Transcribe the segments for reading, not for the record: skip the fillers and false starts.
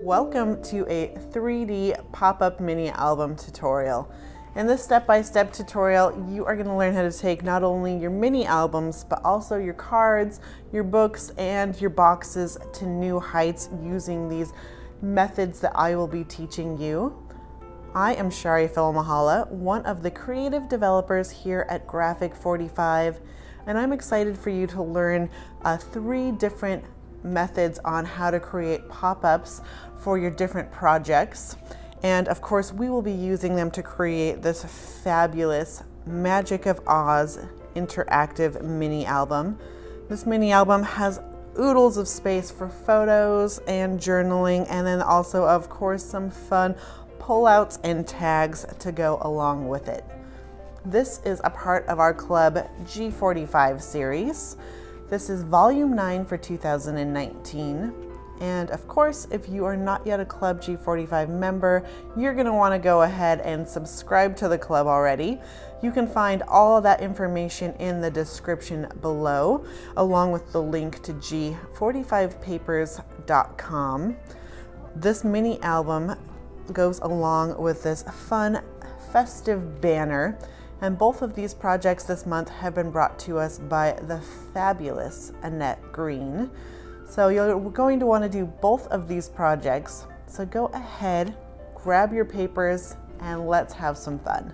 Welcome to a 3D pop-up mini album tutorial. In this step-by-step tutorial, you are going to learn how to take not only your mini albums, but also your cards, your books, and your boxes to new heights using these methods that I will be teaching you. I am Shari Filmahala, one of the creative developers here at G45, and I'm excited for you to learn 3 different methods on how to create pop-ups for your different projects. And of course, we will be using them to create this fabulous Magic of Oz interactive mini album. This mini album has oodles of space for photos and journaling, and then also, of course, some fun pullouts and tags to go along with it. This is a part of our Club G45 series. This is volume 9 for 2019. And of course, if you are not yet a Club G45 member, you're going to want to go ahead and subscribe to the club already. You can find all of that information in the description below, along with the link to G45papers.com. This mini album goes along with this fun, festive banner. And both of these projects this month have been brought to us by the fabulous Annette Green. So you're going to want to do both of these projects. So go ahead, grab your papers, and let's have some fun.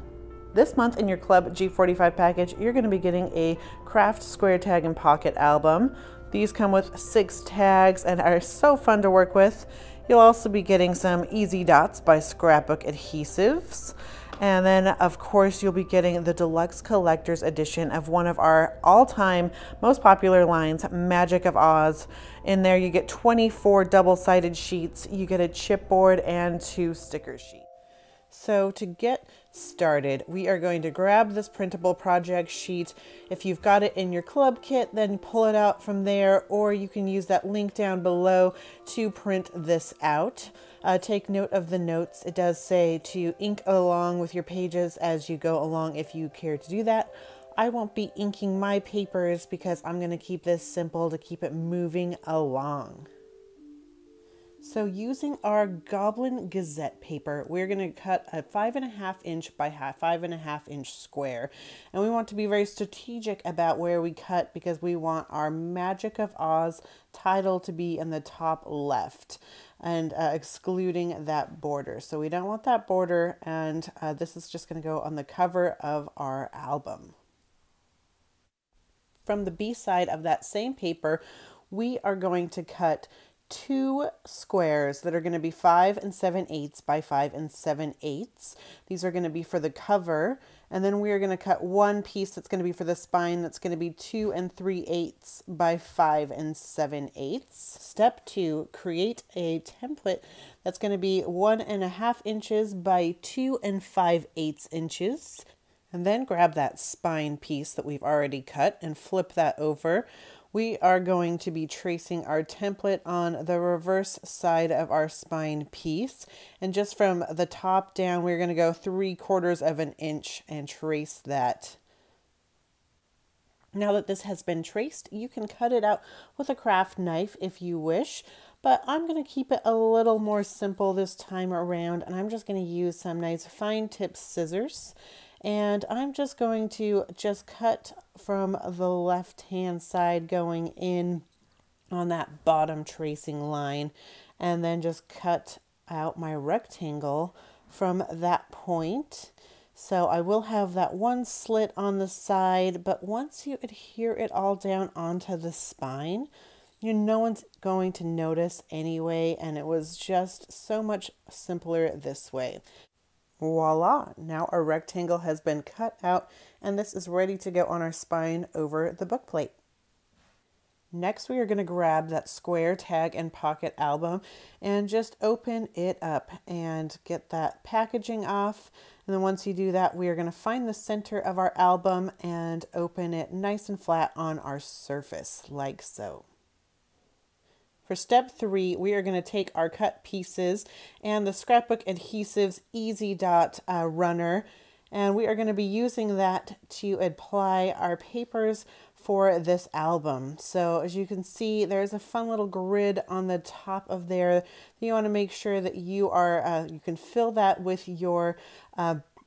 This month in your Club G45 package, you're going to be getting a craft square tag and pocket album. These come with 6 tags and are so fun to work with. You'll also be getting some Easy Dots by Scrapbook Adhesives. And then, of course, you'll be getting the Deluxe Collector's Edition of one of our all-time most popular lines, Magic of Oz. In there, you get 24 double-sided sheets, you get a chipboard, and 2 sticker sheets. So to get started, we are going to grab this printable project sheet. If you've got it in your club kit, then pull it out from there, or you can use that link down below to print this out. Take note of the notes. It does say to ink along with your pages as you go along if you care to do that. I won't be inking my papers because I'm going to keep this simple to keep it moving along. So using our Goblin Gazette paper, we're going to cut a 5.5 inch by 5.5 inch square. And we want to be very strategic about where we cut because we want our Magic of Oz title to be in the top left and excluding that border. So we don't want that border, and this is just going to go on the cover of our album. From the B side of that same paper, we are going to cut 2 squares that are going to be 5 7/8 by 5 7/8. These are going to be for the cover, and then we are going to cut 1 piece that's going to be for the spine that's going to be 2 3/8 by 5 7/8. Step 2, create a template that's going to be 1.5 inches by 2 5/8 inches. And then grab that spine piece that we've already cut and flip that over. We are going to be tracing our template on the reverse side of our spine piece. And just from the top down, we're going to go 3/4 of an inch and trace that. Now that this has been traced, you can cut it out with a craft knife if you wish. But I'm going to keep it a little more simple this time around. And I'm just going to use some nice fine tip scissors. And I'm just going to cut from the left-hand side going in on that bottom tracing line, and then just cut out my rectangle from that point. So I will have that 1 slit on the side, but once you adhere it all down onto the spine, no one's going to notice anyway, and it was just so much simpler this way. Voila! Now our rectangle has been cut out, and this is ready to go on our spine over the book plate. Next, we are going to grab that square tag and pocket album and just open it up and get that packaging off. And then once you do that, we are going to find the center of our album and open it nice and flat on our surface, like so. For step 3, we are going to take our cut pieces and the Scrapbook Adhesives Easy Dot runner, and we are going to be using that to apply our papers for this album. So as you can see, there's a fun little grid on the top of there. You want to make sure that you are, you can fill that with your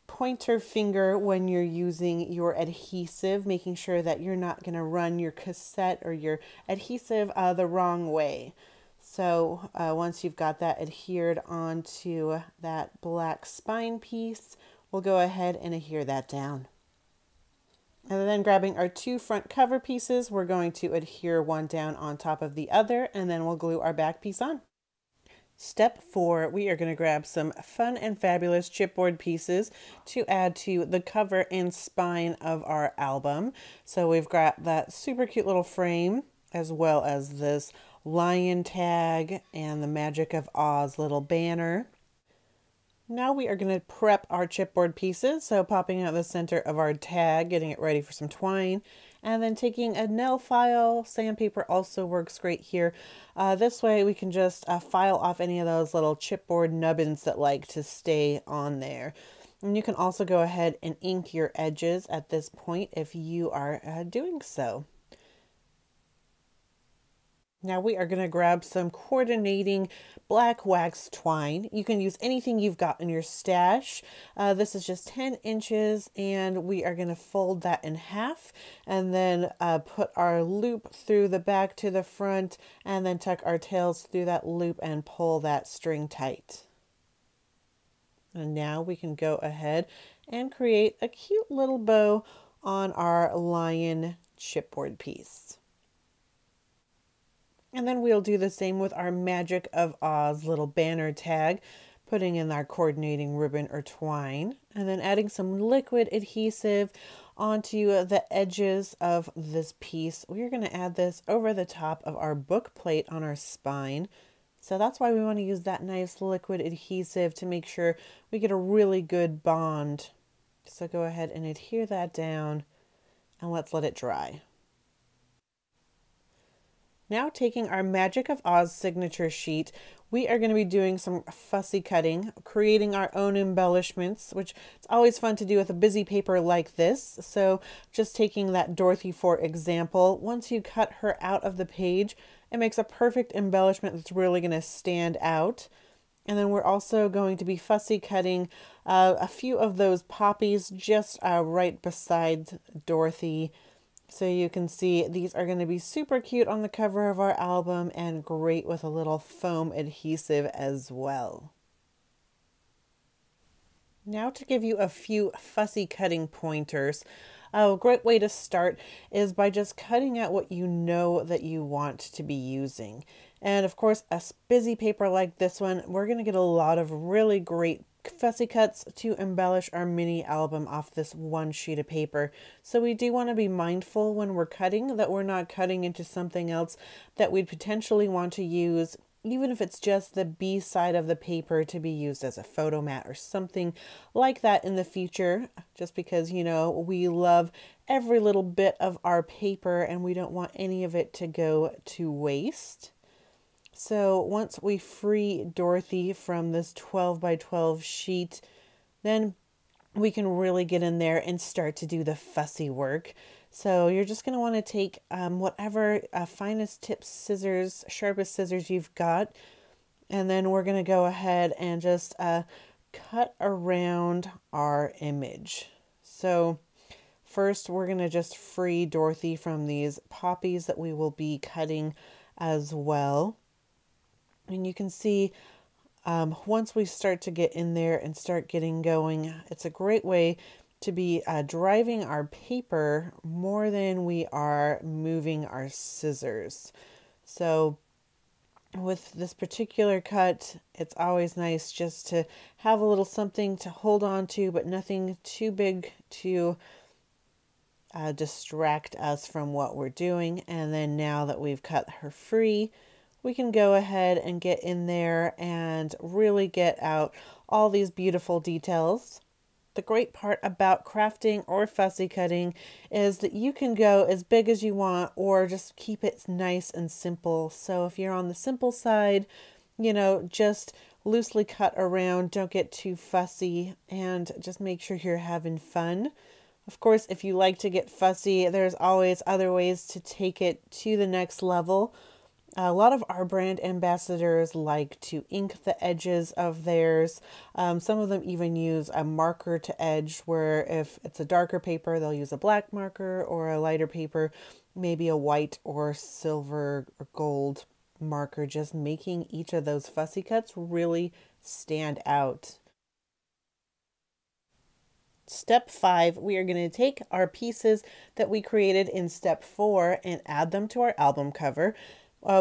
pointer finger when you're using your adhesive, making sure that you're not going to run your cassette or your adhesive the wrong way. So once you've got that adhered onto that black spine piece, we'll go ahead and adhere that down. And then grabbing our two front cover pieces, we're going to adhere one down on top of the other, and then we'll glue our back piece on. Step 4, we are going to grab some fun and fabulous chipboard pieces to add to the cover and spine of our album. So we've got that super cute little frame, as well as this lion tag and the Magic of Oz little banner. Now we are going to prep our chipboard pieces, so popping out the center of our tag, getting it ready for some twine, and then taking a nail file. Sandpaper also works great here. This way we can just file off any of those little chipboard nubbins that like to stay on there. And you can also go ahead and ink your edges at this point if you are doing so. Now we are going to grab some coordinating black wax twine. You can use anything you've got in your stash. This is just 10 inches, and we are going to fold that in half and then put our loop through the back to the front, and then tuck our tails through that loop and pull that string tight. And now we can go ahead and create a cute little bow on our lion chipboard piece. And then we'll do the same with our Magic of Oz little banner tag, putting in our coordinating ribbon or twine, and then adding some liquid adhesive onto the edges of this piece. We're going to add this over the top of our book plate on our spine. So that's why we want to use that nice liquid adhesive to make sure we get a really good bond. So go ahead and adhere that down, and let's let it dry. Now taking our Magic of Oz signature sheet, we are going to be doing some fussy cutting, creating our own embellishments, which it's always fun to do with a busy paper like this. So just taking that Dorothy for example, once you cut her out of the page, it makes a perfect embellishment that's really going to stand out. And then we're also going to be fussy cutting a few of those poppies just right beside Dorothy. So you can see these are going to be super cute on the cover of our album and great with a little foam adhesive as well. Now to give you a few fussy cutting pointers. A great way to start is by just cutting out what you know that you want to be using. And of course, a busy paper like this one, we're going to get a lot of really great fussy cuts to embellish our mini album off this one sheet of paper. So we do want to be mindful when we're cutting that we're not cutting into something else that we'd potentially want to use, even if it's just the B side of the paper to be used as a photo mat or something like that in the future, just because, you know, we love every little bit of our paper and we don't want any of it to go to waste. So once we free Dorothy from this 12 by 12 sheet, then we can really get in there and start to do the fussy work. So you're just going to want to take whatever finest tip scissors, sharpest scissors you've got, and then we're going to go ahead and just cut around our image. So first we're going to just free Dorothy from these poppies that we will be cutting as well. And you can see once we start to get in there and start getting going, it's a great way to be driving our paper more than we are moving our scissors. So with this particular cut, it's always nice just to have a little something to hold on to, but nothing too big to distract us from what we're doing. And then now that we've cut her free, we can go ahead and get in there and really get out all these beautiful details. The great part about crafting or fussy cutting is that you can go as big as you want or just keep it nice and simple. So if you're on the simple side, you know, just loosely cut around, don't get too fussy, and just make sure you're having fun. Of course, if you like to get fussy, there's always other ways to take it to the next level. A lot of our brand ambassadors like to ink the edges of theirs. Some of them even use a marker to edge, where if it's a darker paper, they'll use a black marker, or a lighter paper, maybe a white or silver or gold marker, just making each of those fussy cuts really stand out. Step 5, we are going to take our pieces that we created in step 4 and add them to our album cover.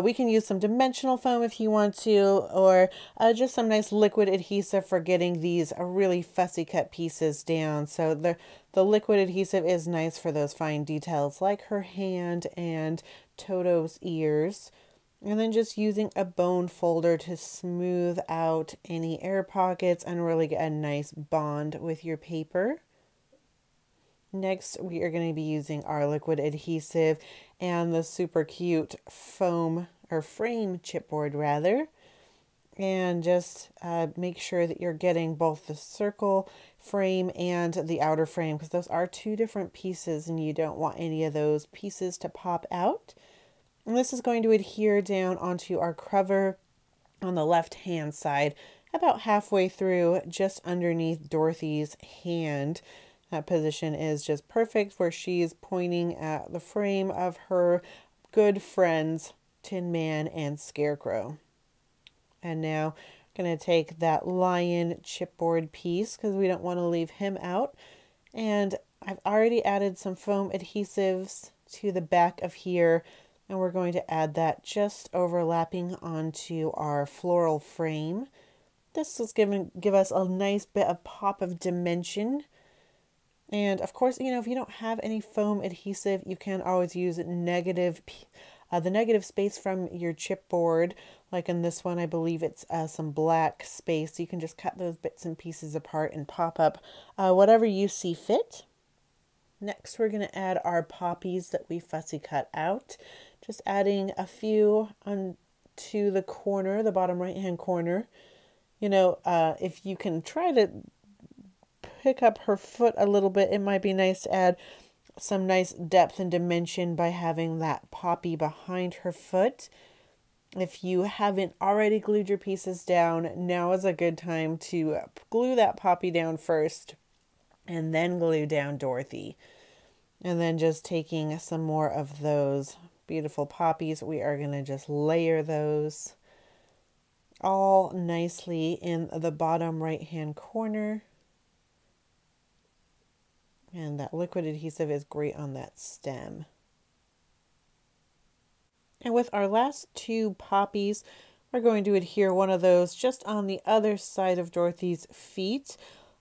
We can use some dimensional foam if you want to, or just some nice liquid adhesive for getting these really fussy cut pieces down. So the liquid adhesive is nice for those fine details like her hand and Toto's ears. And then just using a bone folder to smooth out any air pockets and really get a nice bond with your paper. Next, we are going to be using our liquid adhesive and the super cute foam or frame chipboard rather. And just make sure that you're getting both the circle frame and the outer frame, because those are two different pieces and you don't want any of those pieces to pop out. And this is going to adhere down onto our cover on the left hand side, about halfway through, just underneath Dorothy's hand. That position is just perfect, where she's pointing at the frame of her good friends, Tin Man and Scarecrow. And now I'm going to take that lion chipboard piece, because we don't want to leave him out. And I've already added some foam adhesives to the back of here, and we're going to add that just overlapping onto our floral frame. This is going to give us a nice bit of pop of dimension. And of course, if you don't have any foam adhesive, you can always use the negative space from your chipboard. Like in this one, I believe it's some black space. You can just cut those bits and pieces apart and pop up whatever you see fit. Next, we're going to add our poppies that we fussy cut out. Just adding a few onto the corner, the bottom right hand corner. If you can try to pick up her foot a little bit, it might be nice to add some nice depth and dimension by having that poppy behind her foot. If you haven't already glued your pieces down, now is a good time to glue that poppy down first and then glue down Dorothy. And then just taking some more of those beautiful poppies, we are going to just layer those all nicely in the bottom right hand corner. And that liquid adhesive is great on that stem. And with our last two poppies, we're going to adhere one of those just on the other side of Dorothy's feet,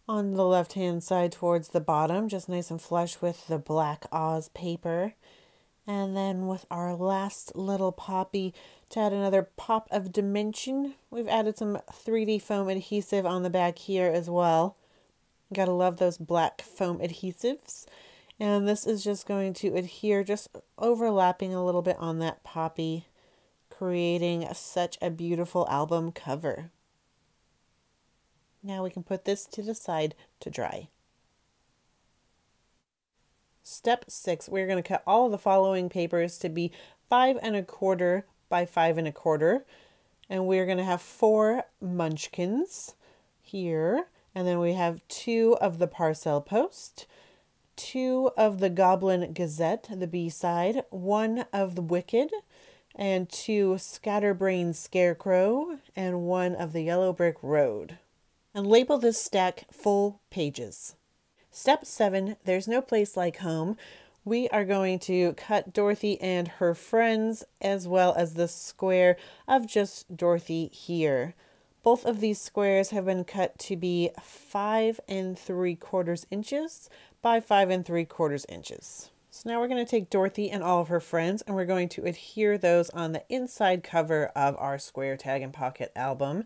on the left hand side towards the bottom, just nice and flush with the black Oz paper. And then with our last little poppy, to add another pop of dimension, we've added some 3D foam adhesive on the back here as well. Gotta love those black foam adhesives. And this is just going to adhere, just overlapping a little bit on that poppy, creating such a beautiful album cover. Now we can put this to the side to dry. Step 6, we're going to cut all of the following papers to be 5 1/4 by 5 1/4. And we're going to have 4 munchkins here. And then we have 2 of the Parcel Post, 2 of the Goblin Gazette, the B-side, 1 of the Wicked, and 2 Scatterbrain Scarecrow, and 1 of the Yellow Brick Road. And label this stack full pages. Step 7, there's no place like home. We are going to cut Dorothy and her friends, as well as the square of just Dorothy here. Both of these squares have been cut to be 5 3/4 inches by 5 3/4 inches. So now we're going to take Dorothy and all of her friends, and we're going to adhere those on the inside cover of our square tag and pocket album.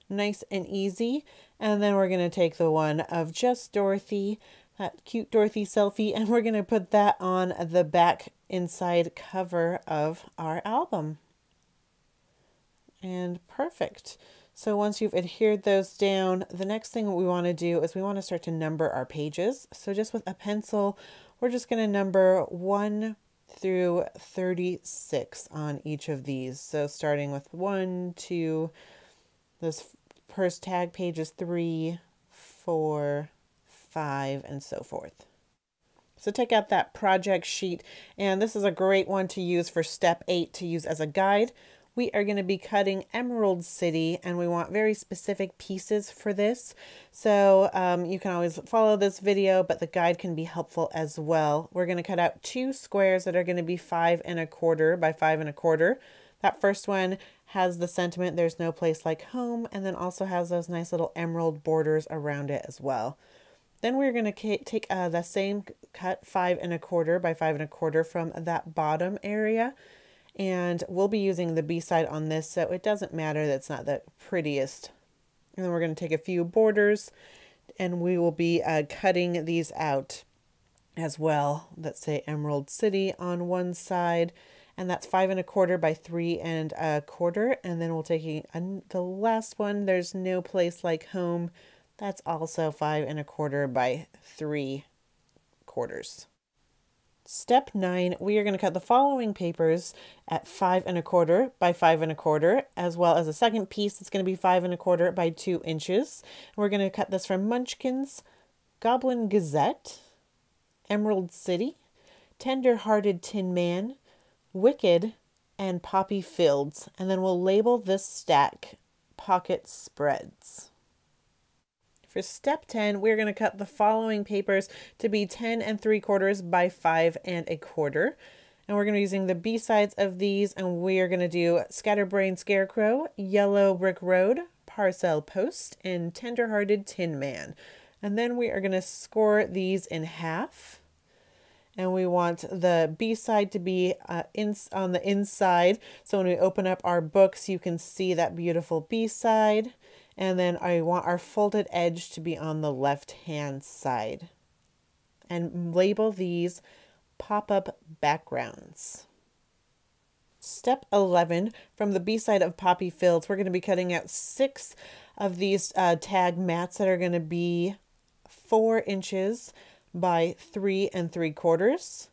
Nice and easy. And then we're going to take the one of just Dorothy, that cute Dorothy selfie, and we're going to put that on the back inside cover of our album. And perfect. So once you've adhered those down, the next thing we want to do is we want to start to number our pages. So just with a pencil, we're just going to number 1 through 36 on each of these. So starting with 1, 2, this first tag page is 3, 4, 5, and so forth. So take out that project sheet, and this is a great one to use for step 8 to use as a guide. We are going to be cutting Emerald City, and we want very specific pieces for this. So you can always follow this video, but the guide can be helpful as well. We're going to cut out 2 squares that are going to be 5 1/4 by 5 1/4. That first one has the sentiment, "There's no place like home," and then also has those nice little emerald borders around it as well. Then we're going to take the same cut 5 1/4 by 5 1/4 from that bottom area. And we'll be using the B side on this, so it doesn't matter that it's not the prettiest. And then we're going to take a few borders, and we will be cutting these out as well. Let's say Emerald City on one side, and that's 5 1/4 by 3 1/4. And then we'll take the last one, "There's no place like home." That's also 5 1/4 by 3/4. Step 9, we are going to cut the following papers at 5 1/4 by 5 1/4, as well as a second piece that's going to be 5 1/4 by 2 inches. We're going to cut this from Munchkins, Goblin Gazette, Emerald City, Tender-Hearted Tin Man, Wicked, and Poppy Fields. And then we'll label this stack Pocket Spreads. For step 10, we're going to cut the following papers to be 10 3/4 by 5 1/4. And we're going to be using the B sides of these, and we are going to do Scatterbrain Scarecrow, Yellow Brick Road, Parcel Post, and Tender-Hearted Tin Man. And then we are going to score these in half. And we want the B side to be on the inside. So when we open up our books, you can see that beautiful B side. And then I want our folded edge to be on the left-hand side. And label these pop-up backgrounds. Step 11, from the B side of Poppy Fields, we're going to be cutting out 6 of these tag mats that are going to be 4 inches by 3 3/4.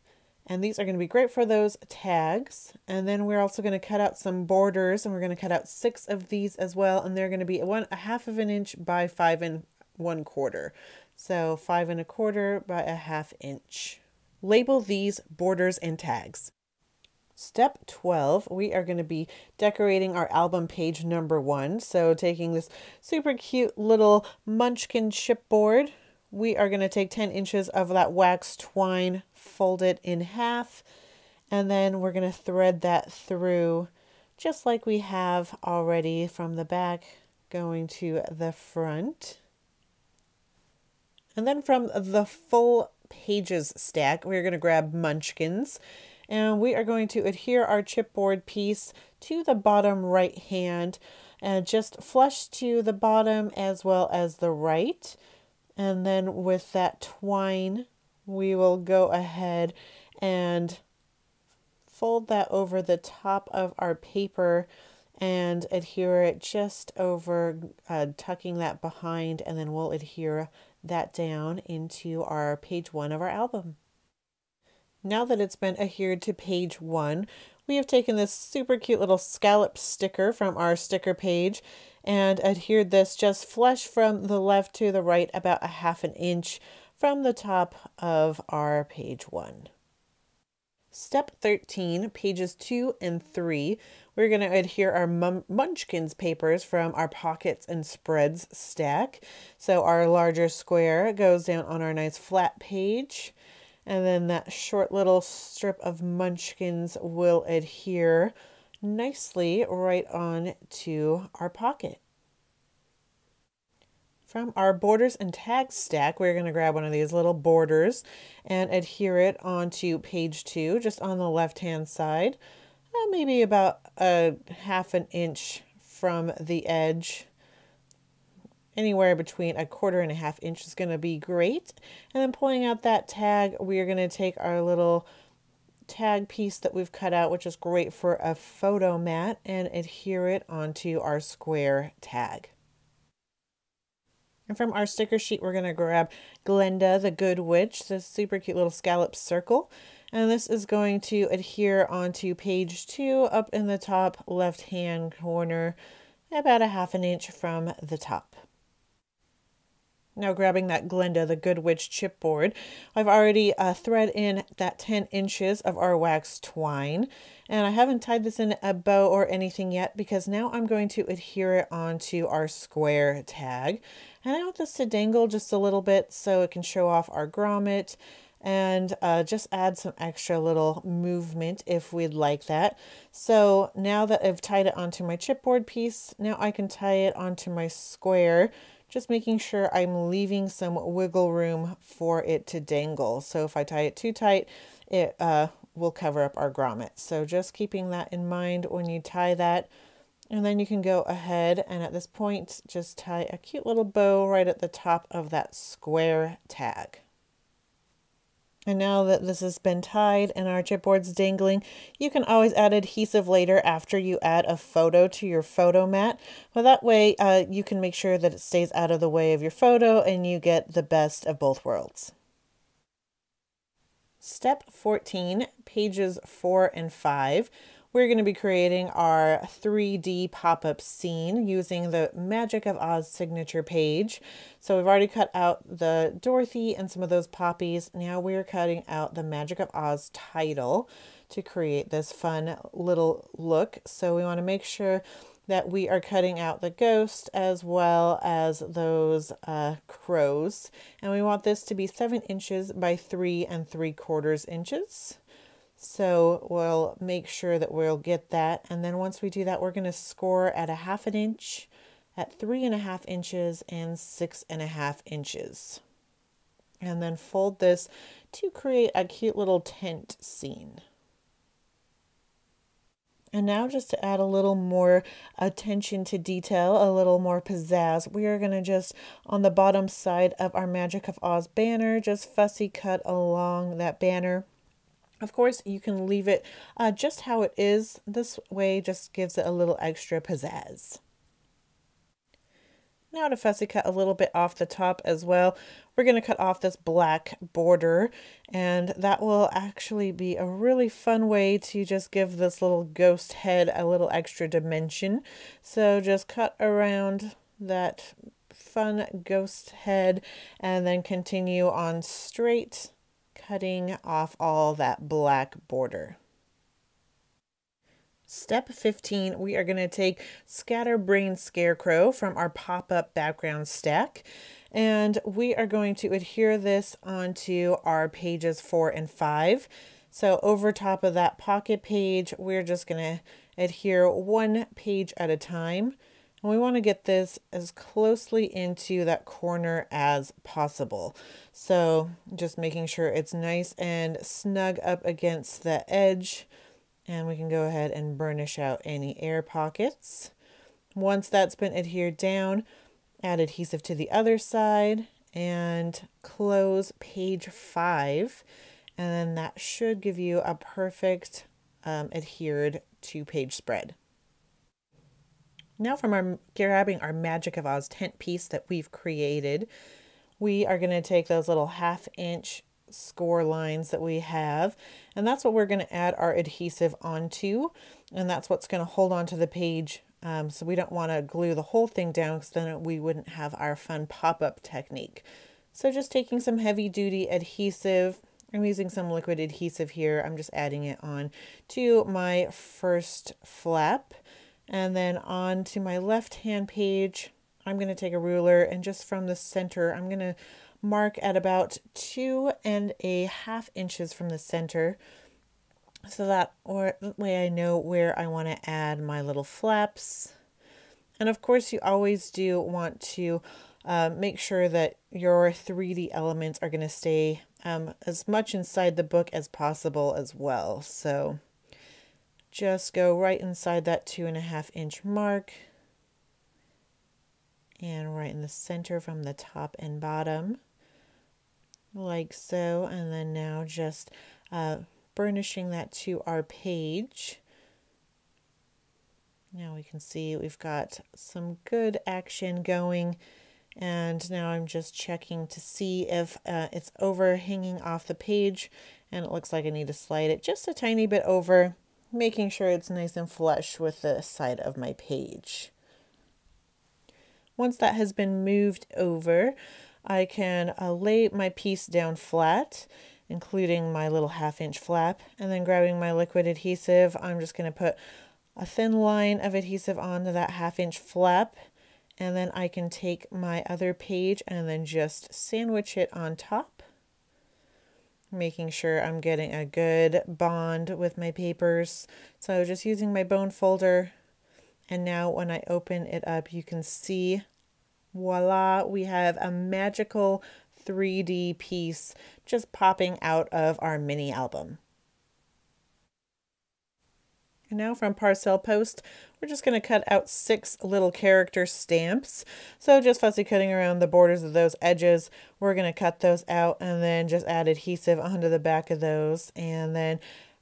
And these are going to be great for those tags. And then we're also going to cut out some borders, and we're going to cut out 6 of these as well. And they're going to be a 1/2 inch by 5 1/4. So 5 1/4 by 1/2 inch. Label these borders and tags. Step 12, we are going to be decorating our album page number 1. So taking this super cute little Munchkin chipboard, we are going to take 10 inches of that wax twine, fold it in half, and then we're going to thread that through just like we have already from the back going to the front. And then from the full pages stack, we're going to grab Munchkins, and we are going to adhere our chipboard piece to the bottom right hand and just flush to the bottom as well as the right. And then with that twine, we will go ahead and fold that over the top of our paper and adhere it just over, tucking that behind, and then we'll adhere that down into our page 1 of our album. Now that it's been adhered to page 1, we have taken this super cute little scallop sticker from our sticker page and adhered this just flush from the left to the right about 1/2 inch from the top of our page 1. Step 13, pages 2 and 3, we're going to adhere our Munchkins papers from our pockets and spreads stack. So our larger square goes down on our nice flat page, and then that short little strip of Munchkins will adhere nicely right on to our pocket. From our borders and tags stack, we're going to grab one of these little borders and adhere it onto page 2, just on the left-hand side, maybe about 1/2 inch from the edge. Anywhere between 1/4 and 1/2 inch is going to be great. And then pulling out that tag, we are going to take our little tag piece that we've cut out, which is great for a photo mat, and adhere it onto our square tag. And from our sticker sheet, we're going to grab Glenda the Good Witch, this super cute little scallop circle. And this is going to adhere onto page 2 up in the top left-hand corner, about a ½ inch from the top. Now grabbing that Glenda the Good Witch chipboard, I've already thread in that 10 inches of our wax twine, and I haven't tied this in a bow or anything yet because now I'm going to adhere it onto our square tag. And I want this to dangle just a little bit so it can show off our grommet and just add some extra little movement if we'd like that. So now that I've tied it onto my chipboard piece, now I can tie it onto my square, just making sure I'm leaving some wiggle room for it to dangle. So if I tie it too tight, it will cover up our grommet. So just keeping that in mind when you tie that. And then you can go ahead and at this point, just tie a cute little bow right at the top of that square tag. And now that this has been tied and our chipboard's dangling, you can always add adhesive later after you add a photo to your photo mat. Well, that way you can make sure that it stays out of the way of your photo and you get the best of both worlds. Step 14, pages 4 and 5. We're going to be creating our 3D pop-up scene using the Magic of Oz signature page. So we've already cut out the Dorothy and some of those poppies. Now we're cutting out the Magic of Oz title to create this fun little look. So we want to make sure that we are cutting out the ghost as well as those crows. And we want this to be 7 inches by 3 3/4 inches. So we'll make sure that we'll get that. And then once we do that, we're going to score at a ½ inch, at 3½ inches, and 6½ inches. And then fold this to create a cute little tent scene. And now just to add a little more attention to detail, a little more pizzazz, we are going to just, on the bottom side of our Magic of Oz banner, just fussy cut along that banner. Of course, you can leave it just how it is. This way just gives it a little extra pizzazz. Now to fussy cut a little bit off the top as well, we're going to cut off this black border, and that will actually be a really fun way to just give this little ghost head a little extra dimension. So just cut around that fun ghost head and then continue on straight, cutting off all that black border. Step 15, we are going to take Scatterbrain Scarecrow from our pop-up background stack, and we are going to adhere this onto our pages 4 and 5. So over top of that pocket page, we're just going to adhere one page at a time. And we want to get this as closely into that corner as possible. So just making sure it's nice and snug up against the edge. And we can go ahead and burnish out any air pockets. Once that's been adhered down, add adhesive to the other side and close page 5. And then that should give you a perfect adhered 2-page spread. Now from grabbing our Magic of Oz tent piece that we've created, we are going to take those little ½ inch score lines that we have, and that's what we're going to add our adhesive onto, and that's what's going to hold onto the page. So we don't want to glue the whole thing down because then we wouldn't have our fun pop-up technique. So just taking some heavy duty adhesive, I'm using some liquid adhesive here, I'm just adding it on to my first flap. And then on to my left hand page, I'm going to take a ruler and just from the center, I'm going to mark at about 2½ inches from the center. So that way I know where I want to add my little flaps. And of course you always do want to make sure that your 3D elements are going to stay as much inside the book as possible as well. So just go right inside that 2½ inch mark and right in the center from the top and bottom, like so. And then now just burnishing that to our page. Now we can see we've got some good action going, and now I'm just checking to see if it's overhanging off the page, and it looks like I need to slide it just a tiny bit over, making sure it's nice and flush with the side of my page. Once that has been moved over, I can lay my piece down flat, including my little 1/2-inch flap, and then grabbing my liquid adhesive, I'm just going to put a thin line of adhesive onto that 1/2-inch flap, and then I can take my other page and then just sandwich it on top, making sure I'm getting a good bond with my papers. So just using my bone folder, and now when I open it up, you can see, voila, we have a magical 3D piece just popping out of our mini album. And now from Parcel Post, we're just going to cut out 6 little character stamps. So just fussy cutting around the borders of those edges, we're going to cut those out and then just add adhesive onto the back of those, and then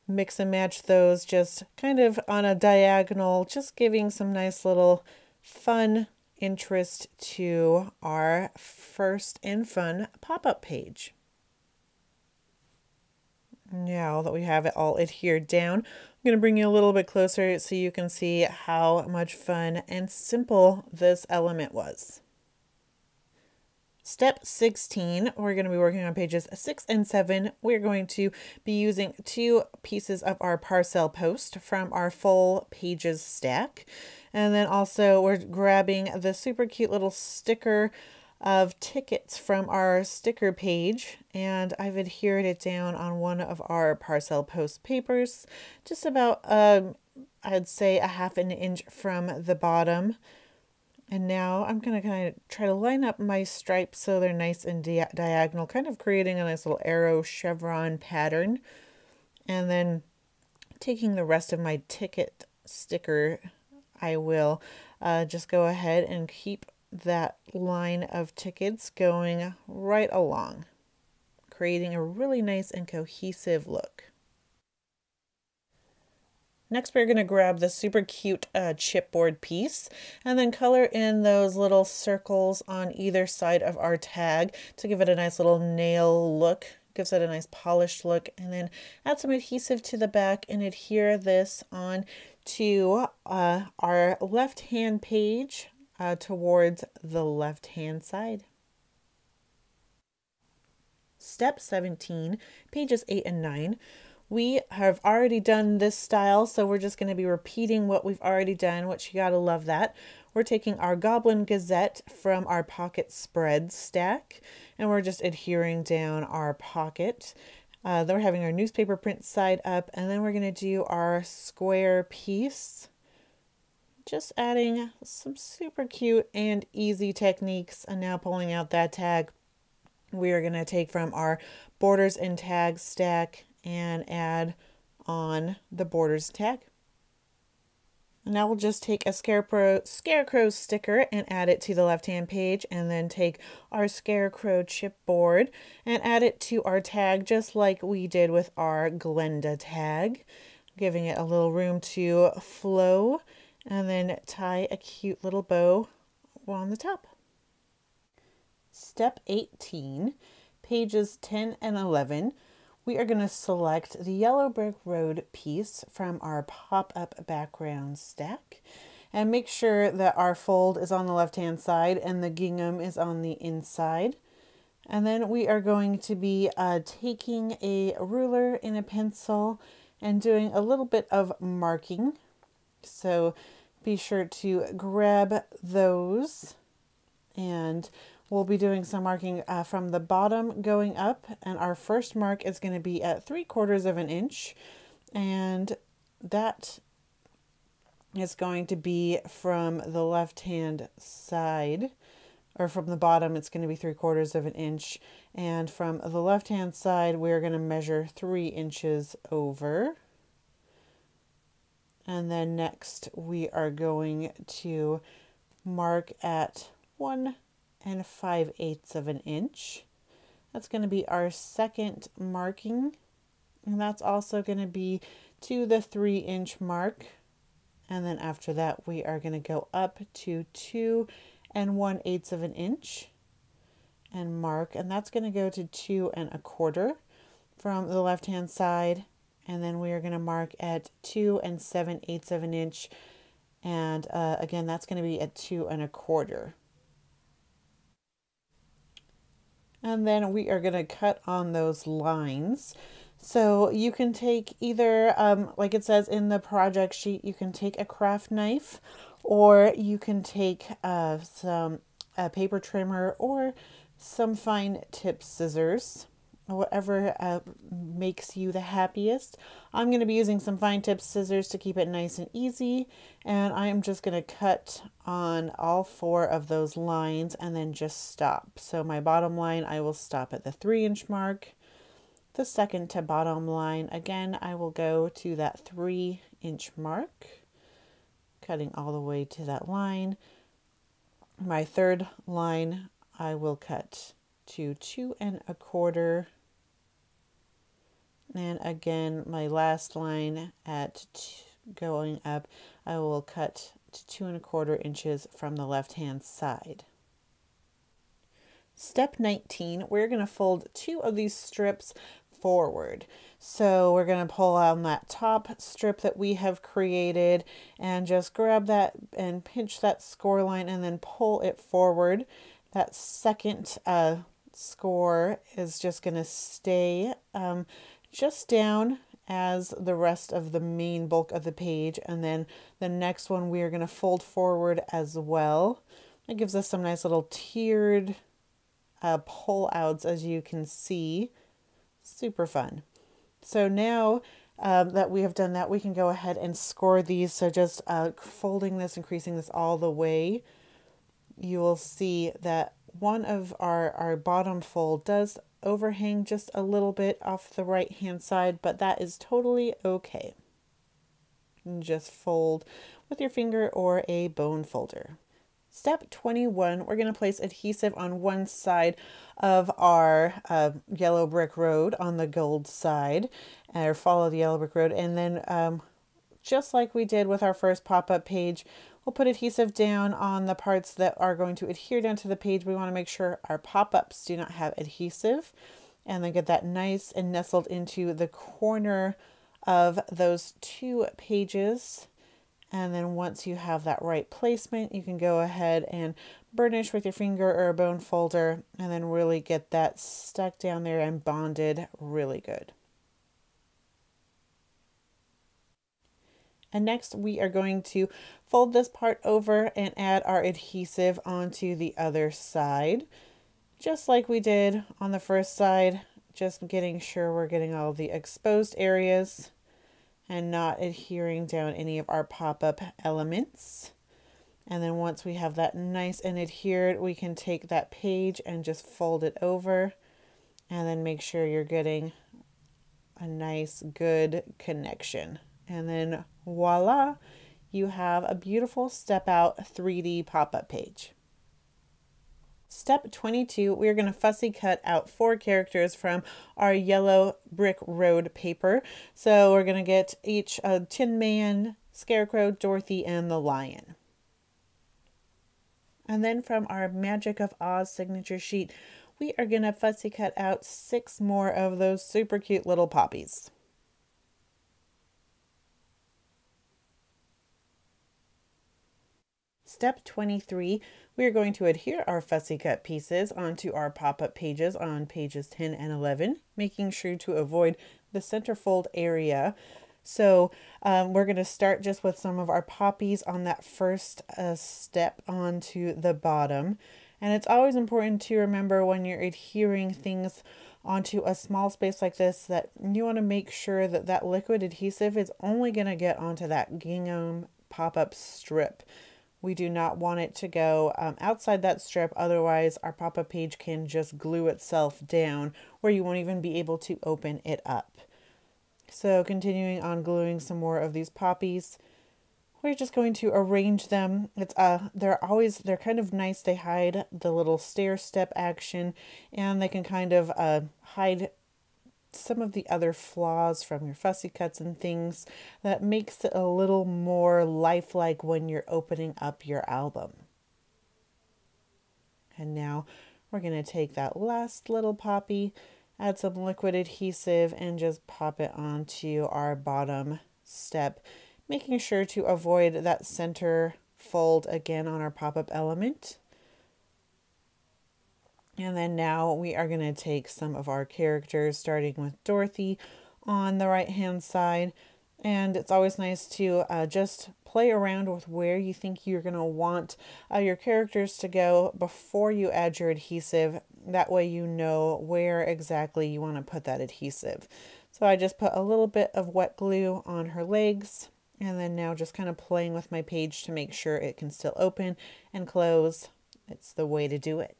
mix and match those just kind of on a diagonal, just giving some nice little fun interest to our first and fun pop-up page. Now that we have it all adhered down, I'm going to bring you a little bit closer so you can see how much fun and simple this element was. Step 16, we're going to be working on pages 6 and 7. We're going to be using 2 pieces of our Parcel Post from our full pages stack. And then also we're grabbing the super cute little sticker of tickets from our sticker page, and I've adhered it down on one of our Parcel Post papers, just about I'd say a 1/2 inch from the bottom. And now I'm going to kind of try to line up my stripes so they're nice and diagonal, kind of creating a nice little arrow chevron pattern. And then taking the rest of my ticket sticker, I will just go ahead and keep that line of tickets going right along, creating a really nice and cohesive look. Next, we're going to grab the super cute chipboard piece and then color in those little circles on either side of our tag to give it a nice little nail look. Gives it a nice polished look, and then add some adhesive to the back and adhere this on to our left-hand page towards the left-hand side. Step 17, pages 8 and 9. We have already done this style, so we're just going to be repeating what we've already done, which you gotta love that. We're taking our Goblin Gazette from our pocket spread stack, and we're just adhering down our pocket. Then we're having our newspaper print side up, and then we're going to do our square piece. Just adding some super cute and easy techniques, and now pulling out that tag. We are going to take from our borders and tags stack and add on the borders tag. And now we'll just take a scarecrow sticker and add it to the left-hand page, and then take our scarecrow chipboard and add it to our tag just like we did with our Glenda tag, giving it a little room to flow, and then tie a cute little bow on the top. Step 18, pages 10 and 11. We are going to select the Yellow Brick Road piece from our pop-up background stack and make sure that our fold is on the left-hand side and the gingham is on the inside. And then we are going to be taking a ruler and a pencil and doing a little bit of marking. So be sure to grab those, and we'll be doing some marking from the bottom going up, and our first mark is going to be at 3/4 of an inch, and that is going to be from the left-hand side, or from the bottom it's going to be 3/4 of an inch, and from the left-hand side we're going to measure 3 inches over. And then next we are going to mark at 1 5/8 of an inch. That's going to be our second marking. And that's also going to be to the 3-inch mark. And then after that, we are going to go up to 2 1/8 of an inch and mark. And that's going to go to 2 1/4 from the left-hand side. And then we are going to mark at 2 7/8 of an inch. And again, that's going to be at 2 1/4. And then we are going to cut on those lines. So you can take either, like it says in the project sheet, you can take a craft knife, or you can take some paper trimmer or some fine tip scissors, whatever makes you the happiest. I'm going to be using some fine tip scissors to keep it nice and easy, and I am just going to cut on all 4 of those lines and then just stop. So my bottom line, I will stop at the 3-inch mark. The second to bottom line, again, I will go to that 3-inch mark, cutting all the way to that line. My third line, I will cut to 2 1/4. And again, my last line at going up, I will cut to 2 1/4 inches from the left-hand side. Step 19, we're going to fold 2 of these strips forward. So we're going to pull on that top strip that we have created and just grab that and pinch that score line and then pull it forward. That second score is just going to stay just down as the rest of the main bulk of the page, and then the next one we are going to fold forward as well. It gives us some nice little tiered pull outs, as you can see. Super fun. So now that we have done that, we can go ahead and score these. So just folding this, increasing this all the way, you will see that one of our bottom fold does overhang just a little bit off the right hand side, but that is totally okay. And just fold with your finger or a bone folder. Step 21, we're going to place adhesive on one side of our yellow brick road on the gold side, or follow the yellow brick road, and then just like we did with our first pop-up page, we'll put adhesive down on the parts that are going to adhere down to the page. We want to make sure our pop-ups do not have adhesive, and then get that nice and nestled into the corner of those 2 pages. And then once you have that right placement, you can go ahead and burnish with your finger or a bone folder and then really get that stuck down there and bonded really good. And next we are going to fold this part over and add our adhesive onto the other side. Just like we did on the first side, just getting sure we're getting all the exposed areas and not adhering down any of our pop-up elements. And then once we have that nice and adhered, we can take that page and just fold it over and then make sure you're getting a nice good connection. And then voila, you have a beautiful step out 3D pop-up page. Step 22, we're going to fussy cut out 4 characters from our yellow brick road paper. So we're going to get each Tin Man, Scarecrow, Dorothy, and the Lion. And then from our Magic of Oz signature sheet, we are going to fussy cut out 6 more of those super cute little poppies. Step 23, we are going to adhere our fussy cut pieces onto our pop-up pages on pages 10 and 11, making sure to avoid the centerfold area. So we're going to start just with some of our poppies on that first step onto the bottom. And it's always important to remember when you're adhering things onto a small space like this that you want to make sure that that liquid adhesive is only going to get onto that gingham pop-up strip. We do not want it to go outside that strip, otherwise our pop-up page can just glue itself down where you won't even be able to open it up. So continuing on gluing some more of these poppies, we're just going to arrange them. It's they're kind of nice. They hide the little stair step action, and they can kind of hide some of the other flaws from your fussy cuts and things that makes it a little more lifelike when you're opening up your album. And now we're going to take that last little poppy, add some liquid adhesive, and just pop it onto our bottom step, making sure to avoid that center fold again on our pop-up element. And then now we are going to take some of our characters, starting with Dorothy on the right hand side. And it's always nice to just play around with where you think you're going to want your characters to go before you add your adhesive. That way you know where exactly you want to put that adhesive. So I just put a little bit of wet glue on her legs, and then now just kind of playing with my page to make sure it can still open and close. It's the way to do it.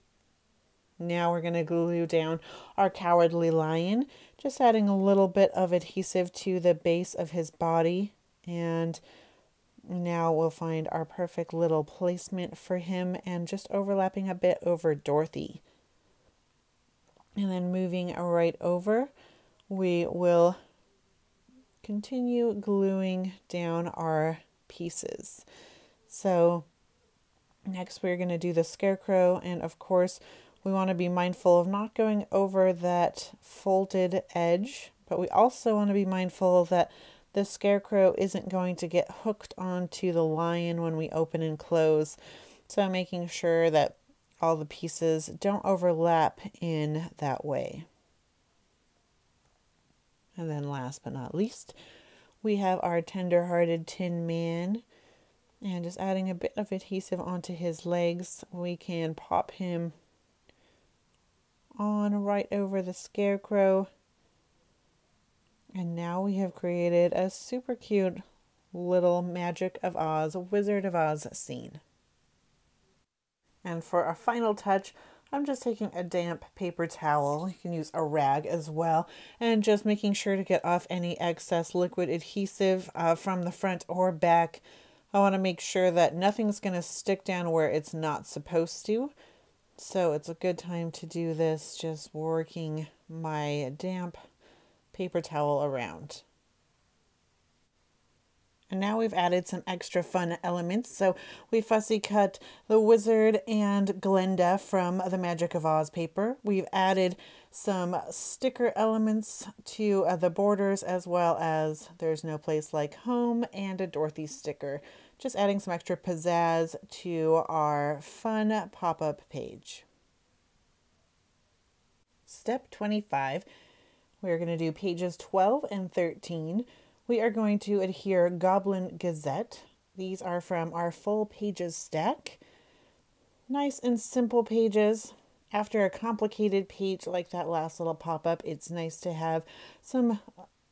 Now we're going to glue down our Cowardly Lion, just adding a little bit of adhesive to the base of his body. And now we'll find our perfect little placement for him and just overlapping a bit over Dorothy. And then moving right over, we will continue gluing down our pieces. So next we're going to do the Scarecrow, and of course we want to be mindful of not going over that folded edge, but we also want to be mindful that the Scarecrow isn't going to get hooked onto the lion when we open and close. So making sure that all the pieces don't overlap in that way. And then last but not least, we have our tender-hearted Tin Man. And just adding a bit of adhesive onto his legs, we can pop him on right over the Scarecrow. And now we have created a super cute little Magic of Oz, Wizard of Oz scene. And for our final touch, I'm just taking a damp paper towel. You can use a rag as well, and just making sure to get off any excess liquid adhesive from the front or back. I want to make sure that nothing's going to stick down where it's not supposed to. So it's a good time to do this, just working my damp paper towel around. And now we've added some extra fun elements. So we fussy cut the Wizard and Glenda from the Magic of Oz paper. We've added some sticker elements to the borders, as well as There's No Place Like Home and a Dorothy sticker. Just adding some extra pizzazz to our fun pop-up page. Step 25, we're going to do pages 12 and 13. We are going to adhere Goblin Gazette. These are from our full pages stack. Nice and simple pages. After a complicated page like that last little pop-up, it's nice to have some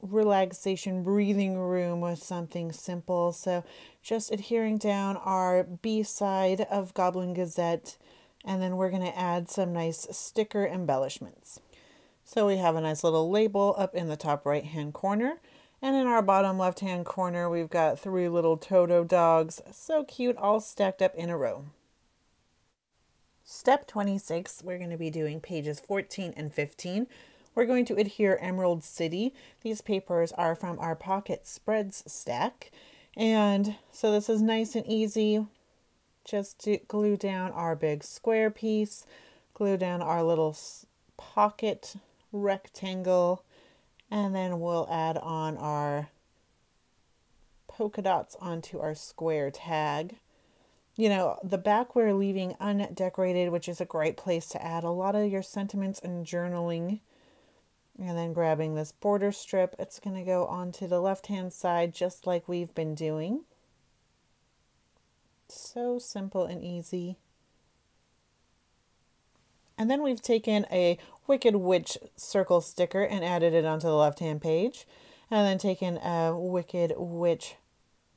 relaxation, breathing room with something simple. So just adhering down our B side of Goblin Gazette, and then we're going to add some nice sticker embellishments. So we have a nice little label up in the top right hand corner, and in our bottom left hand corner we've got 3 little Toto dogs, so cute, all stacked up in a row. Step 26, we're going to be doing pages 14 and 15. We're going to adhere Emerald City. These papers are from our Pocket Spreads stack. And so this is nice and easy. Just to glue down our big square piece, glue down our little pocket rectangle, and then we'll add on our polka dots onto our square tag. You know, the back we're leaving undecorated, which is a great place to add a lot of your sentiments and journaling. And then grabbing this border strip, it's going to go onto the left-hand side just like we've been doing. So simple and easy. And then we've taken a Wicked Witch circle sticker and added it onto the left-hand page. And then taken a Wicked Witch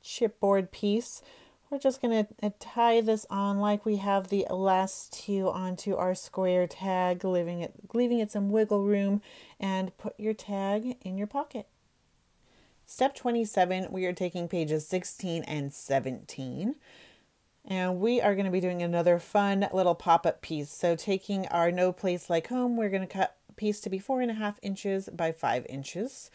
chipboard piece. We're just going to tie this on like we have the last two onto our square tag, leaving it some wiggle room, and put your tag in your pocket. Step 27, we are taking pages 16 and 17. And we are going to be doing another fun little pop-up piece. So taking our No Place Like Home, we're going to cut piece to be 4.5 inches by 5 inches.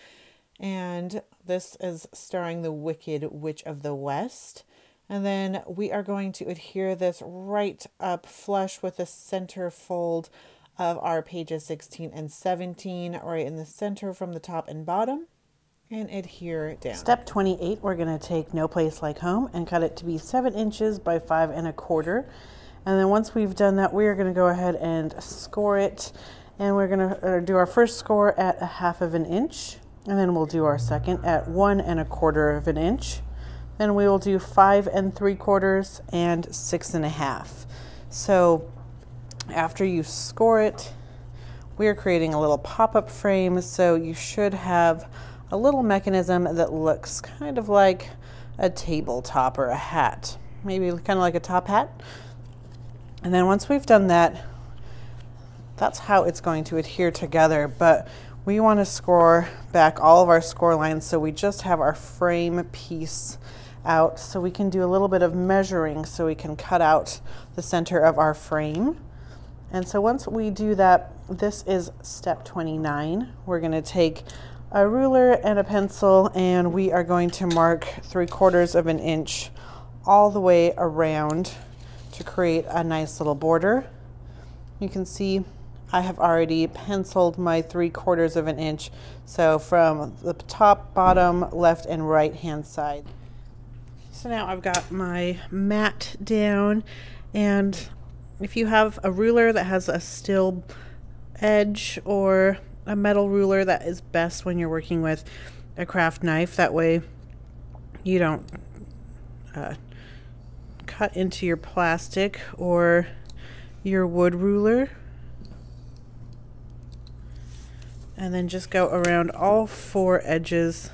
And this is starring the Wicked Witch of the West. And then we are going to adhere this right up flush with the center fold of our pages 16 and 17, right in the center from the top and bottom, and adhere down. Step 28, we're going to take No Place Like Home and cut it to be 7 inches by 5 1/4. And then once we've done that, we are going to go ahead and score it. And we're going to do our first score at 1/2 inch. And then we'll do our second at 1 1/4 inch. Then we will do 5 3/4 and 6 1/2. So after you score it, we are creating a little pop-up frame. So you should have a little mechanism that looks kind of like a tabletop or a hat, maybe kind of like a top hat. And then once we've done that, that's how it's going to adhere together. But we want to score back all of our score lines so we just have our frame piece out, so we can do a little bit of measuring so we can cut out the center of our frame. And so once we do that, this is step 29. We're going to take a ruler and a pencil, and we are going to mark 3/4 inch all the way around to create a nice little border. You can see I have already penciled my 3/4 inch, so from the top, bottom, left, and right hand side. So now I've got my mat down, and if you have a ruler that has a still edge or a metal ruler, that is best when you're working with a craft knife. That way you don't cut into your plastic or your wood ruler. And then just go around all 4 edges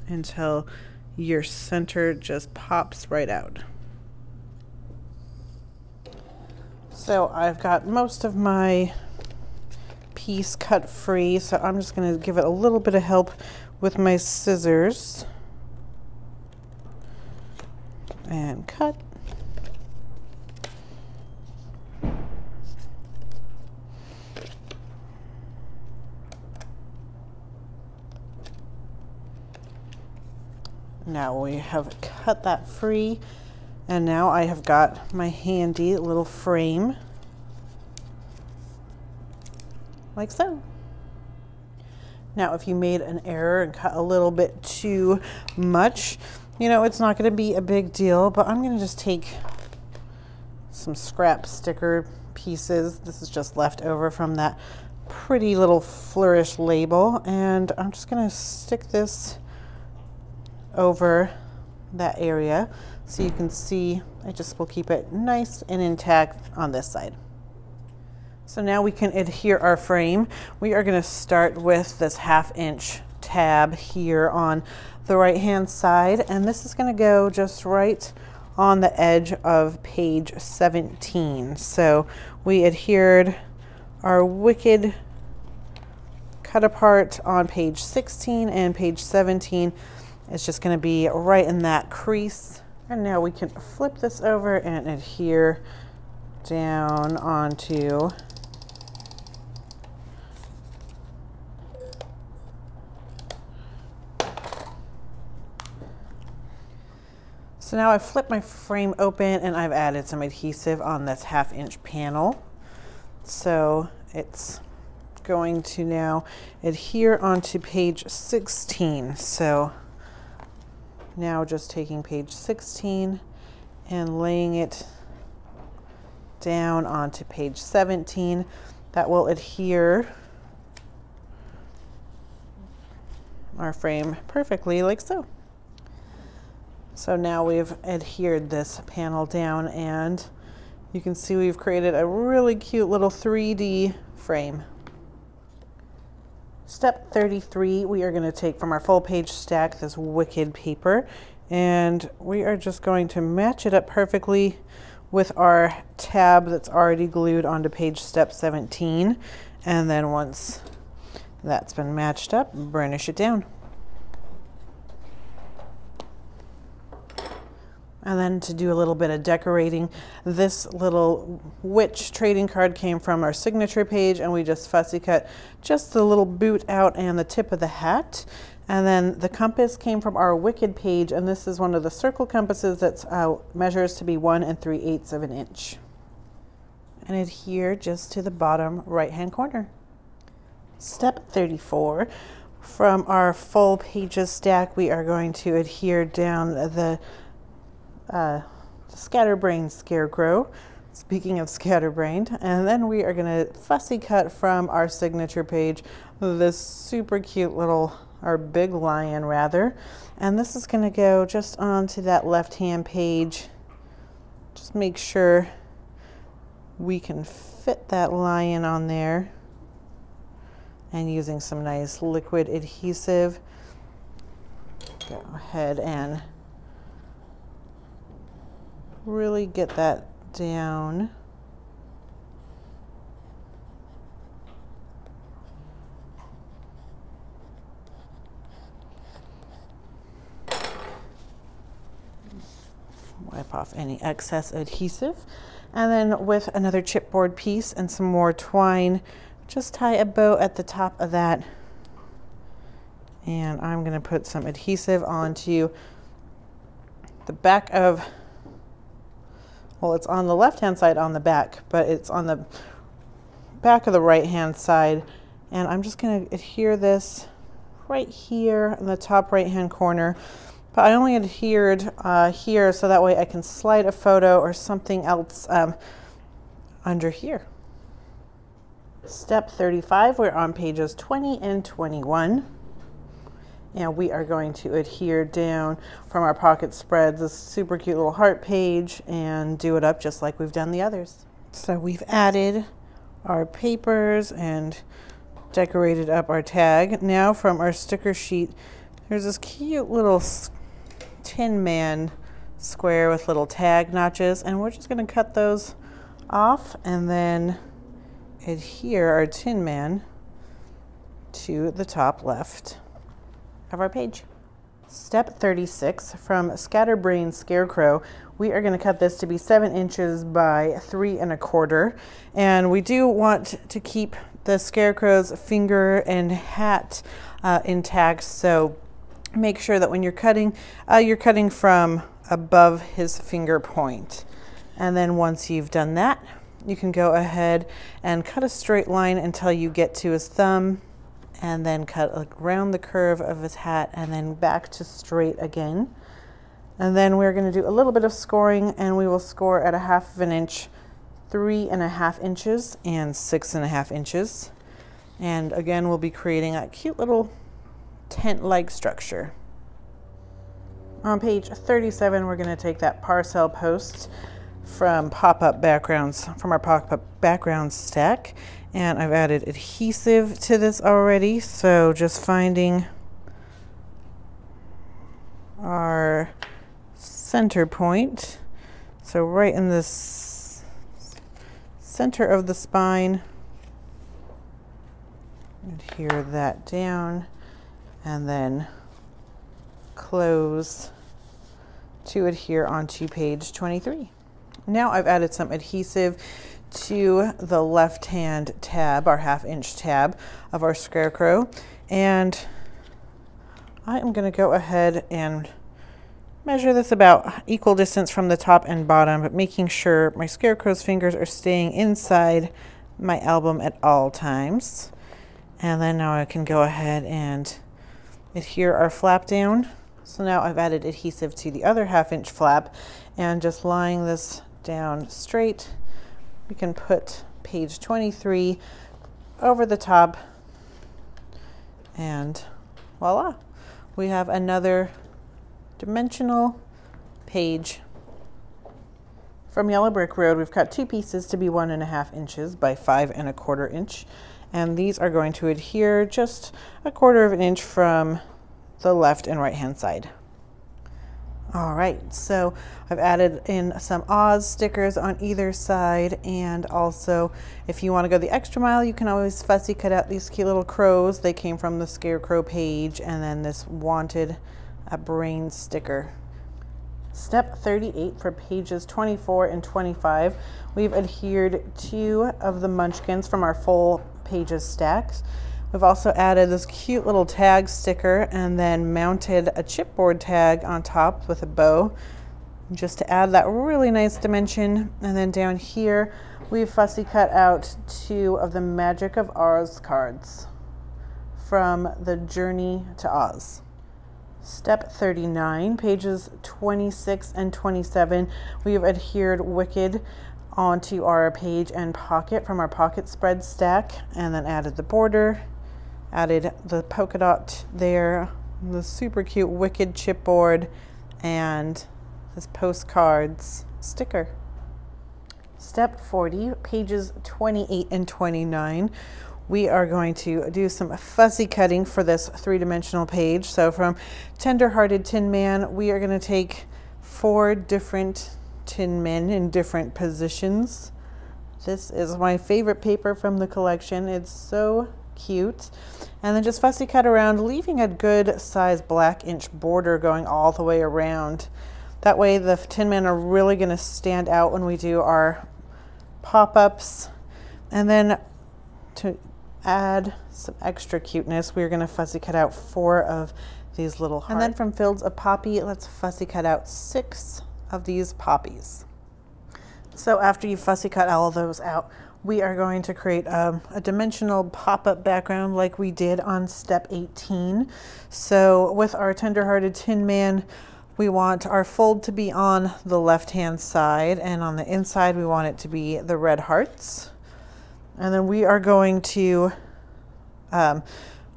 until your center just pops right out. So I've got most of my piece cut free, so I'm just going to give it a little bit of help with my scissors and cut. Now we have cut that free, and now I have got my handy little frame, like so. Now if you made an error and cut a little bit too much, you know, it's not going to be a big deal, but I'm going to just take some scrap sticker pieces. This is just left over from that pretty little flourish label, and I'm just going to stick this over that area so you can see. I just will keep it nice and intact on this side. So now we can adhere our frame. We are going to start with this 1/2 inch tab here on the right hand side, and this is going to go just right on the edge of page 17. So we adhered our Wicked cut apart on page 16, and page 17 it's just going to be right in that crease. And now we can flip this over and adhere down onto So now I've flipped my frame open and I've added some adhesive on this 1/2 inch panel. So it's going to now adhere onto page 16. So now just taking page 16 and laying it down onto page 17, that will adhere our frame perfectly like so. So now we've adhered this panel down, and you can see we've created a really cute little 3D frame. Step 33, we are going to take from our full page stack this Wicked paper, and we are just going to match it up perfectly with our tab that's already glued onto page step 17. And then once that's been matched up, burnish it down. And then to do a little bit of decorating, this little witch trading card came from our signature page, and we just fussy cut just the little boot out and the tip of the hat. And then the compass came from our wicked page, and this is one of the circle compasses that's measures to be 1 3/8 of an inch. And adhere just to the bottom right hand corner. Step 34, from our full pages stack, we are going to adhere down the scatterbrained scarecrow. Speaking of scatterbrained, and then we are going to fussy cut from our signature page this super cute little, our big lion rather, and this is going to go just onto that left hand page. Just make sure we can fit that lion on there, and using some nice liquid adhesive, go ahead and really get that down. Wipe off any excess adhesive, and then with another chipboard piece and some more twine, just tie a bow at the top of that. And I'm going to put some adhesive onto the back of, well, it's on the left hand side on the back, but it's on the back of the right hand side. And I'm just going to adhere this right here in the top right hand corner. But I only adhered here so that way I can slide a photo or something else under here. Step 35, we're on pages 20 and 21. And we are going to adhere down from our pocket spreads this super cute little heart page and do it up just like we've done the others. So we've added our papers and decorated up our tag. Now from our sticker sheet, there's this cute little Tin Man square with little tag notches, and we're just going to cut those off and then adhere our Tin Man to the top left of our page. Step 36, from Scatterbrained Scarecrow, we are going to cut this to be 7 inches by 3 1/4, and we do want to keep the scarecrow's finger and hat intact, so make sure that when you're cutting from above his finger point. And then once you've done that, you can go ahead and cut a straight line until you get to his thumb, and then cut around the curve of his hat and then back to straight again. And then we're going to do a little bit of scoring, and we will score at 1/2 inch, 3 1/2 inches, and 6 1/2 inches. And again, we'll be creating a cute little tent-like structure. On page 37, we're going to take that parcel post from pop-up backgrounds, from our pop-up background stack, and I've added adhesive to this already, so just finding our center point, so right in this center of the spine, adhere that down, and then close to adhere onto page 23. Now I've added some adhesive to the left hand tab, our 1/2 inch tab of our scarecrow, and I am going to go ahead and measure this about equal distance from the top and bottom, but making sure my scarecrow's fingers are staying inside my album at all times. And then now I can go ahead and adhere our flap down. So now I've added adhesive to the other 1/2 inch flap, and just lying this down straight, we can put page 23 over the top, and voila, we have another dimensional page. From Yellow Brick Road, we've cut 2 pieces to be 1 1/2 inches by 5 1/4 inch. And these are going to adhere just 1/4 inch from the left and right hand side. All right, so I've added in some Oz stickers on either side, and also if you want to go the extra mile, you can always fussy cut out these cute little crows. They came from the Scarecrow page, and then this wanted a brain sticker. Step 38 for pages 24 and 25, we've adhered 2 of the munchkins from our full pages stacks. We've also added this cute little tag sticker and then mounted a chipboard tag on top with a bow just to add that really nice dimension. And then down here, we've fussy cut out 2 of the Magic of Oz cards from the Journey to Oz. Step 39, pages 26 and 27, we've adhered Wicked onto our page and pocket from our pocket spread stack, and then added the border, added the polka dot there, the super cute Wicked chipboard, and this postcards sticker. Step 40, pages 28 and 29, we are going to do some fussy cutting for this 3-dimensional page. So from Tender-Hearted Tin Man, we are going to take 4 different tin men in different positions. This is my favorite paper from the collection. It's so cute. And then just fussy cut around, leaving a good size black inch border going all the way around. That way the tin men are really going to stand out when we do our pop-ups. And then to add some extra cuteness, we're going to fussy cut out 4 of these little hearts. And then from Fields of Poppy, let's fussy cut out 6 of these poppies. So after you fussy cut all of those out, we are going to create a dimensional pop-up background like we did on step 18. So with our Tender-Hearted Tin Man, we want our fold to be on the left-hand side, and on the inside we want it to be the red hearts. And then we are going to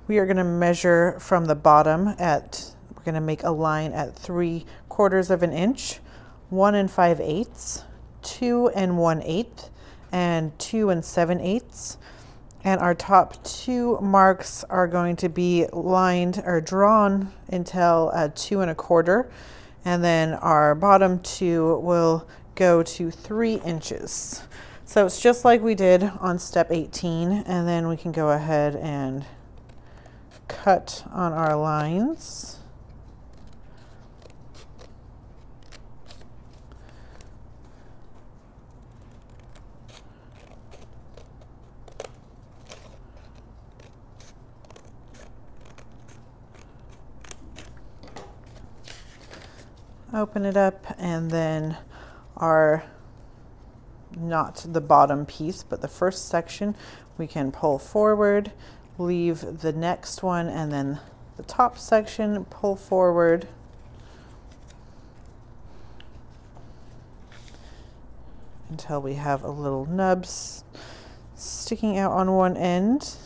measure from the bottom at, we're going to make a line at 3/4 of an inch, 1 5/8, 2 1/8, and 2 7/8. And our top 2 marks are going to be lined or drawn until 2 1/4, and then our bottom 2 will go to 3 inches. So it's just like we did on step 18, and then we can go ahead and cut on our lines. Open it up, and then our, not the bottom piece, but the first section, we can pull forward, leave the next one, and then the top section, pull forward. Until we have a little nub sticking out on one end.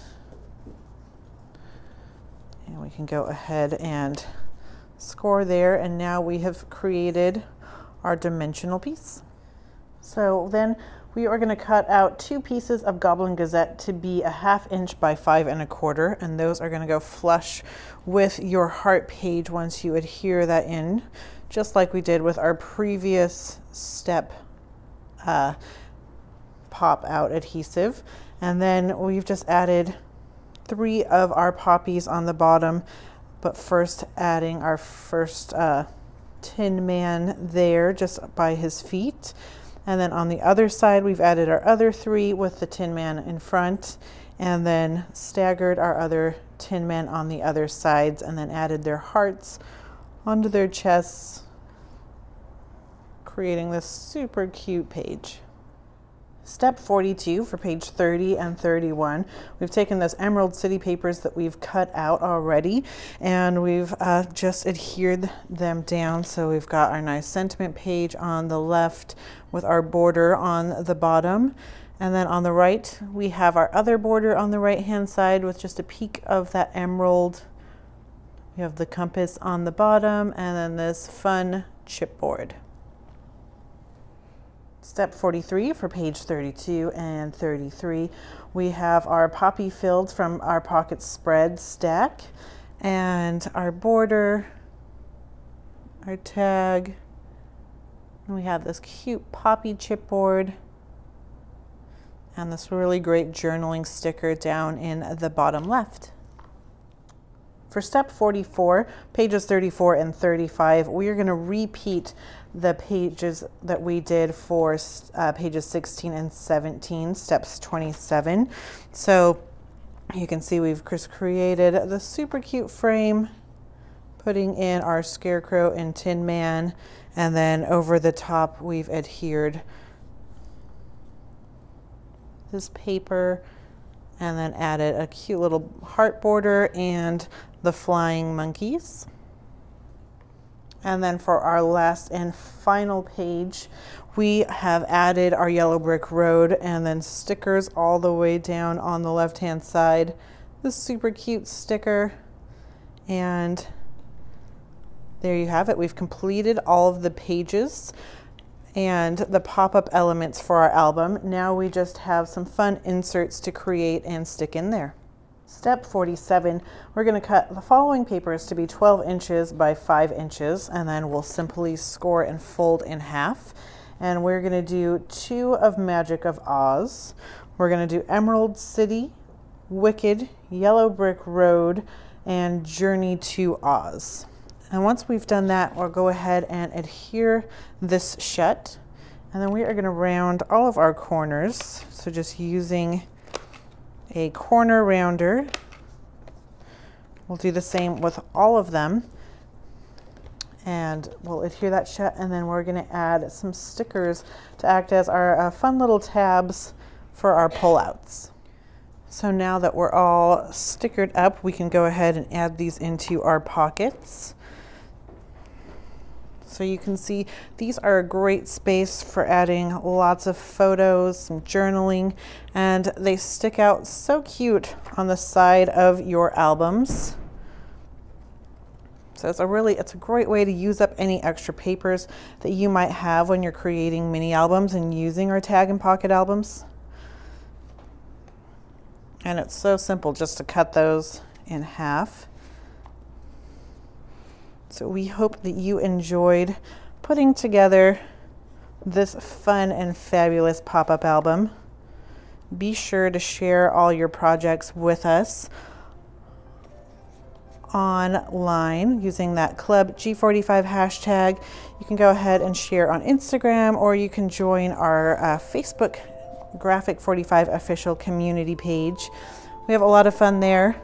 And we can go ahead and score there, and now we have created our dimensional piece. So then we are going to cut out 2 pieces of Goblin Gazette to be a 1/2 inch by 5 1/4, and those are going to go flush with your heart page once you adhere that in, just like we did with our previous step pop out adhesive. And then we've just added 3 of our poppies on the bottom, but first adding our first Tin Man there just by his feet. And then on the other side, we've added our other 3 with the Tin Man in front, and then staggered our other Tin Men on the other sides, and then added their hearts onto their chests, creating this super cute page. Step 42 for page 30 and 31, we've taken those Emerald City papers that we've cut out already, and we've just adhered them down. So we've got our nice sentiment page on the left with our border on the bottom, and then on the right we have our other border on the right hand side with just a peek of that emerald. We have the compass on the bottom, and then this fun chipboard. Step 43 for page 32 and 33, we have our poppy filled from our pocket spread stack, and our border, our tag, and we have this cute poppy chipboard and this really great journaling sticker down in the bottom left. For step 44, pages 34 and 35, we are going to repeat the pages that we did for pages 16 and 17, steps 27. So you can see we've just created the super cute frame, putting in our scarecrow and Tin Man, and then over the top we've adhered this paper and then added a cute little heart border and the flying monkeys. And then for our last and final page, we have added our yellow brick road and then stickers all the way down on the left-hand side. This super cute sticker. And there you have it. We've completed all of the pages and the pop-up elements for our album. Now we just have some fun inserts to create and stick in there. Step 47, we're going to cut the following papers to be 12 inches by 5 inches, and then we'll simply score and fold in half. And we're going to do 2 of Magic of Oz. We're going to do Emerald City, Wicked, Yellow Brick Road, and Journey to Oz. And once we've done that, we'll go ahead and adhere this shut. And then we are going to round all of our corners. So just using a corner rounder. We'll do the same with all of them. And we'll adhere that shut, and then we're going to add some stickers to act as our fun little tabs for our pullouts. So now that we're all stickered up, we can go ahead and add these into our pockets. So you can see these are a great space for adding lots of photos, some journaling, and they stick out so cute on the side of your albums. So it's a great way to use up any extra papers that you might have when you're creating mini albums and using our tag and pocket albums. And it's so simple just to cut those in half. So we hope that you enjoyed putting together this fun and fabulous pop-up album. Be sure to share all your projects with us online using that Club G45 hashtag. You can go ahead and share on Instagram, or you can join our Facebook Graphic 45 official community page. We have a lot of fun there.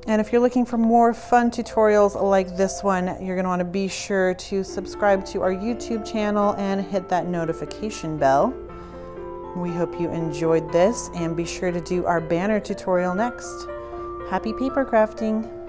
And if you're looking for more fun tutorials like this one, you're going to want to be sure to subscribe to our YouTube channel and hit that notification bell. We hope you enjoyed this, and be sure to do our banner tutorial next. Happy paper crafting!